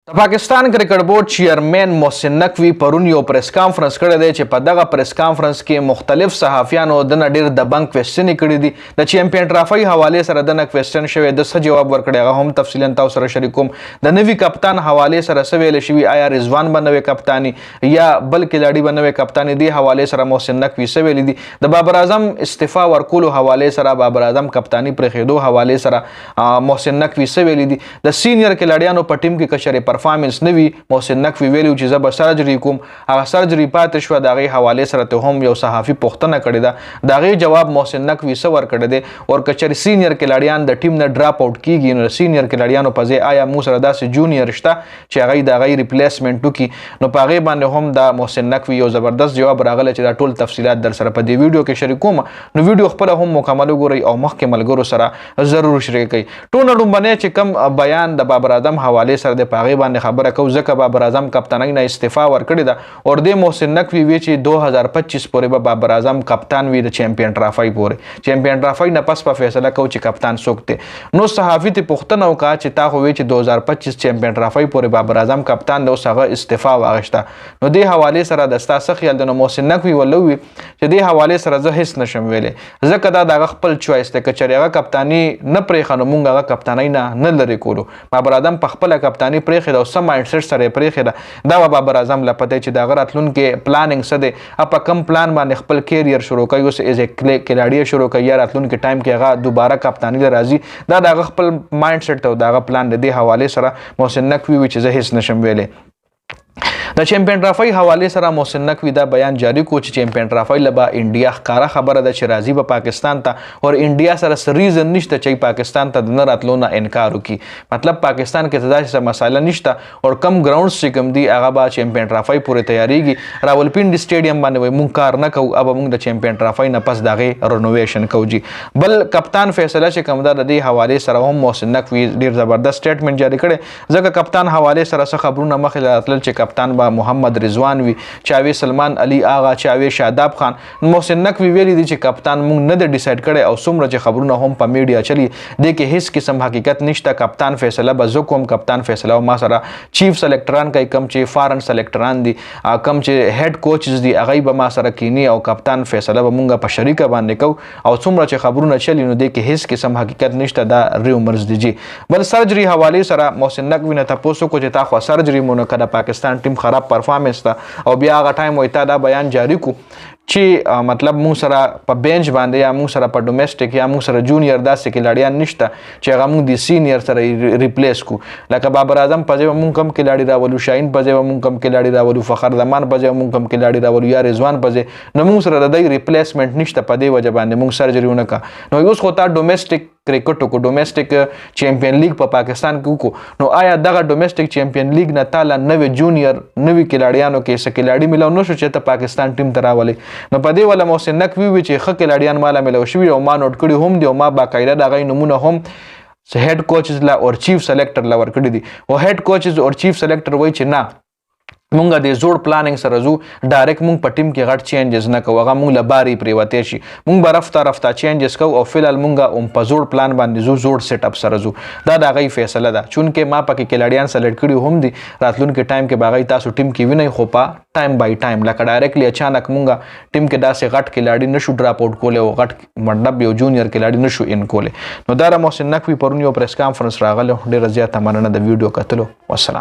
د پاکستان کرکټ بورډ چیرمن محسن نقوي پرون یو پریس کانفرنس کړی دی چې په دغه پریس کانفرنس کې مختلف صحافیانو دنه ډېر دبنګ کوېسچنې کړي دي. د چیمپئن ټرافۍ حوالې سره دنه کوېسچن شوی د څه جواب ورکړی هغه هم تفصیلا تاسو سره شریکوم. د نوي کپتان حوالې سره څه ویلی شوي، آیا رضوان به نوی کپتاني یا بل کلاړي به نوی کپتاني، دې حوالې سره محسن نقوي څه ویلي دي. د بابر اعظم استعفا ورکولو حوالې سره، بابر اعظم کپتاني پرېښېدو حوالې سره محسن نقوي څه ویلي دي. د سینیر کلاړیانو په ټیم کې کچرې پرفارمنس نه وي، محسن نقوي ویلي چې زه به سرجري کوم. هغه سرجري پاتې شوه. د هغې حوالې سره ته هم یو صحافي پوښتنه کړې ده، د هغې جواب محسن نقوي څه ورکړی دی. او که چېرې سینیر کلاړیان د ټیم نه ډراپ آوټ کېږي نو د سینیر کلاړیانو په ځای آیا موږ سره داسې جونیئر شته چې هغوی د هغوی ریپلیسمنټ وکړي. نو په هغې باندې هم د محسن نقوي یو زبردست جواب راغلی چې دا ټول تفصیلات در سره په دې ویډیو کې شریکوم. نو ویډیو خپله هم مکمل وګورئ او مخکې ملګرو سره ضرور شریک کړئ. ټول لومړنی چې کوم بیان د بابر اعظم حوالې سره دی په هغې باندې خبره کوو، ځکه بابر اعظم کپتانۍ نه استعفا ورکړې ده. او دې محسن نقوي وی چې 2025 پورې به بابر اعظم کپتان وي د چیمپئن ټرافۍ پورې. چیمپئن ټرافۍ نه پس په فیصله کوو چې کپتان څوک دی. نو صحافي ته پوښتنه وکړه چې تا خو وی چې 2025 چیمپئن ټرافۍ پورې بابر اعظم کپتان دی، اوس هغه استعفا واغېسته. نو دې حوالې سره د ستا څه خیال دی؟ نو محسن نقوي ورله ووي چې دې حوالې سره زه هېڅ نشم ویلی، ځکه دا د هغه خپل چوایس دی. که چېرې هغه کپتاني نه پرېښه نو موږ هغه کپتانۍ نه لرې کولو. بابر اعظم په خپله کپتاني پرېښې ده او څه مایند سیټ سره یې پرېښې ده، دا به بابر اعظم له پته چې د هغه راتلونکي پلاننګ څه دی، په کم پلان باندې خپل کیریر شروع کوي، اوس ایز کلاړي شروع کوي یا راتلونکي ټایم کې هغه دوباره کپتاني ته راځي. دا د هغه خپل مایند سیټ ته او د هغه پلان د دې حوالې سره محسن نقوي وي چې زه هېڅ نشم ویلی. د چیمپئن ټرافۍ حوالې سره محسن نقوي دا بیان جاری کو چې چیمپئن ټرافۍ له به انډیا ښکاره خبره ده چې راځي به پاکستان ته، او انډیا سره څه ریزن نشته چې پاکستان ته د نه راتلو نه انکار وکړي. مطلب پاکستان کې داسې څه مسایله نشته او کم ګراونډز چې کوم دي هغه به چیمپئن ټرافۍ پورې تیاریږي. راولپنډي سټیډیم باندې وایي موږ کار نه کوو، अब موږ د چیمپئن ټرافۍ نه پس د هغې رینوویشن کوو. جي بل کپتان فیصله چې کوم ده د دې حوالې سره هم محسن نقوي ډېر زبردست سټیټمنټ جاری کړی، ځکه کپتان حوالې سره څه خبرونه مخکې راتلل چې کپتان به محمد رضوان وي، چاوي سلمان علي آغا، چاوي شاداب خان. محسن نقوي ویلي دي چې کپتان موږ نه دی ډیسایډ کړی او څومره چې خبرونه هم په میډیا چلی دې کې هیڅ قسم حقیقت نشته. کپتان فیصله به زه کوم، کپتان فیصله ما سره چیف سلیکټران کوي، کم چې فارن سلیکټران دي، کم چې هیډ کوچز دي هغوی به ما سره کینی او کپتان فیصله به موږ په شریکه باندې کوو. او څومره چې خبرونه چلی نو دې کې هیڅ قسم حقیقت نشته، دا ریومرز دي. جي بل سرجري حوالې سره محسن نقوي نه تپوس وکړو چې تا خو سرجري مو نه کړه، پاکستان ټیم خراب پرفارمنس ده، او بیا هغه ټایم وایي تا دا بیان جاری کو چې مطلب موږ سره په بینچ باندې یا موږ سره په ډومestic یا موږ سره جونیئر داسې کلاړیان نشته چې هغه موږ د سینیر سره ریپلیس کو. لکه بابر اعظم په ځای موږ کم کلاړي راولو، شاهین په ځای موږ کم کلاړي راولو، فخر زمان په ځای موږ کم کلاړي راولو، یا رضوان په ځای. نو موږ سره د دې ریپلیسمنټ نشته، په دې وجه باندې موږ سرجري ونه کړه. نو اوس خو تا ډومestic کرکټ کو، ډومestic چیمپئن لیګ په پاکستان کې وکړو، نو آیا دغه ډومestic چیمپئن لیګ نه تاله نوې جونیئر نوي کلاړیانو کې څه کلاړي میلاو نه شو چې ته پاکستان ټیم ته راولې؟ نو په دې وله محسن نقوي وي چې ښه کلاړیان ماله میلاو شوي او ما نوټ کړي هم دي او ما باقاعده د هغوی نومونه هم هیډ کوچز له او چیف سلیکټر له ورکړي دي. او هیډ کوچز او چیف سلیکټر وایي چې نه مونږ د زوړ پلاننګ سره ځو، ډایرکټ مونږ په ټیم کې غټ چینجز نه کوو، هغه مونږ له بارې پرېوتی شي، مونږ به رفته چینجز کوو او فلحال مونږ هم په زوړ پلان باندې ځو، زوړ سیټ اپ سره ځو. دا د هغوی فیصله ده. چونکې ما پکې کلاړیان سلیکټ کړي هم دي، راتلونکي ټایم کې به هغوی تاسو ټیم کې وینئ، خو په ټایم بای ټایم لکه ډایرکټلی اچانک مونږ ټیم کې داسې غټ کلاړي نشو ډراپ آوټ کولی او غټ مطلب یو جونیئر کلاړي نشو ان کولی. نو دا محسن نقوي پرون یو پریس کانفرنس راغلی، ډېره زیاته مننه د ویډیو کتلو. والسلام.